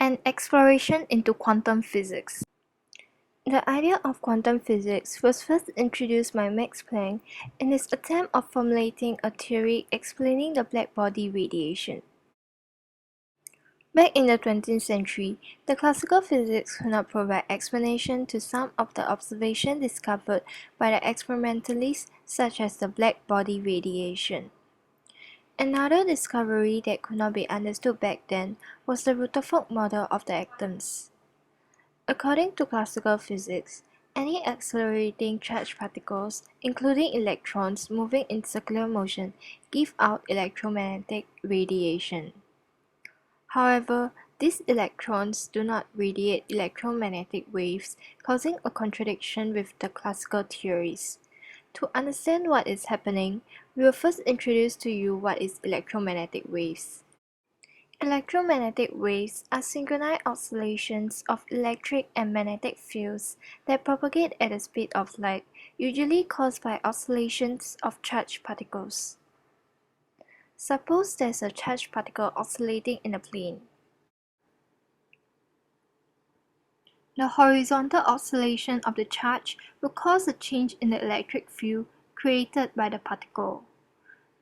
An exploration into quantum physics. The idea of quantum physics was first introduced by Max Planck in his attempt of formulating a theory explaining the black-body radiation. Back in the 20th century, the classical physics could not provide explanation to some of the observations discovered by the experimentalists, such as the black-body radiation. Another discovery that could not be understood back then was the Rutherford model of the atoms. According to classical physics, any accelerating charged particles, including electrons moving in circular motion, give out electromagnetic radiation. However, these electrons do not radiate electromagnetic waves, causing a contradiction with the classical theories. To understand what is happening, we will first introduce to you what is electromagnetic waves. Electromagnetic waves are synchronized oscillations of electric and magnetic fields that propagate at the speed of light, usually caused by oscillations of charged particles. Suppose there's a charged particle oscillating in a plane. The horizontal oscillation of the charge will cause a change in the electric field created by the particle.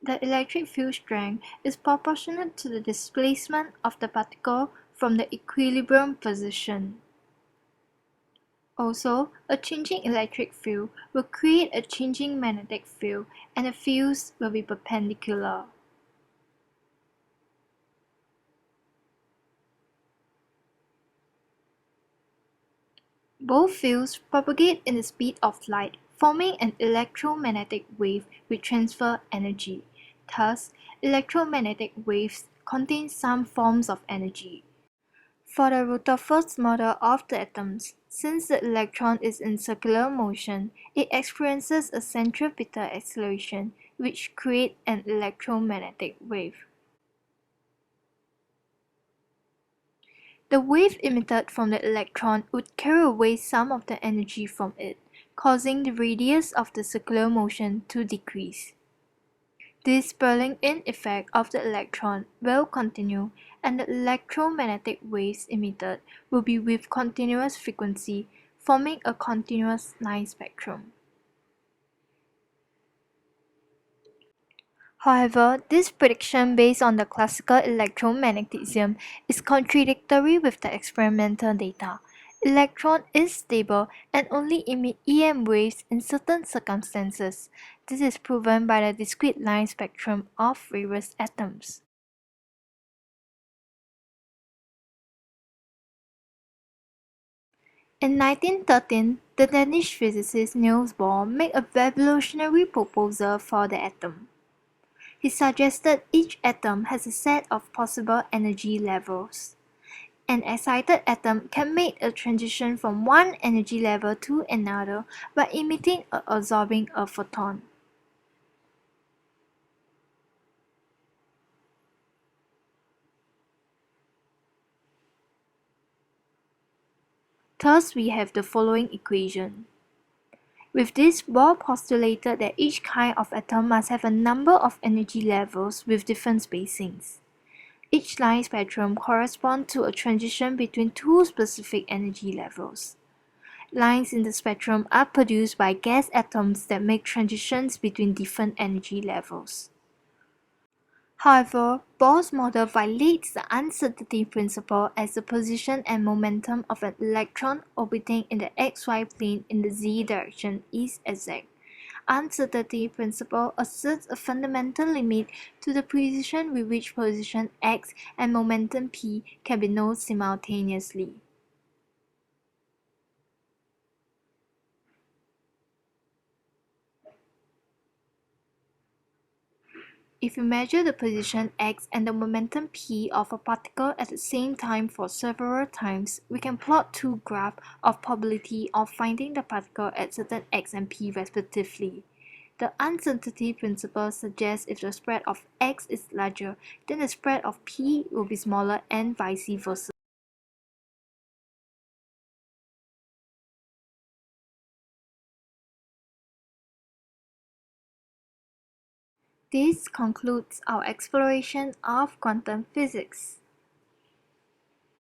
The electric field strength is proportional to the displacement of the particle from the equilibrium position. Also, a changing electric field will create a changing magnetic field, and the fields will be perpendicular. Both fields propagate in the speed of light, forming an electromagnetic wave with transfer energy. Thus, electromagnetic waves contain some forms of energy. For the Rutherford model of the atoms, since the electron is in circular motion, it experiences a centripetal acceleration, which creates an electromagnetic wave. The wave emitted from the electron would carry away some of the energy from it, causing the radius of the circular motion to decrease. This pulling-in effect of the electron will continue, and the electromagnetic waves emitted will be with continuous frequency, forming a continuous line spectrum. However, this prediction based on the classical electromagnetism is contradictory with the experimental data. Electron is stable and only emit EM waves in certain circumstances. This is proven by the discrete line spectrum of various atoms. In 1913, the Danish physicist Niels Bohr made a revolutionary proposal for the atom. He suggested each atom has a set of possible energy levels. An excited atom can make a transition from one energy level to another by emitting or absorbing a photon. Thus, we have the following equation. With this, Bohr postulated that each kind of atom must have a number of energy levels with different spacings. Each line spectrum corresponds to a transition between two specific energy levels. Lines in the spectrum are produced by gas atoms that make transitions between different energy levels. However, Bohr's model violates the uncertainty principle as the position and momentum of an electron orbiting in the xy plane in the z direction is exact. Uncertainty principle asserts a fundamental limit to the precision with which position x and momentum p can be known simultaneously. If we measure the position x and the momentum p of a particle at the same time for several times, we can plot two graphs of probability of finding the particle at certain x and p respectively. The uncertainty principle suggests if the spread of x is larger, then the spread of p will be smaller and vice versa. This concludes our exploration of quantum physics.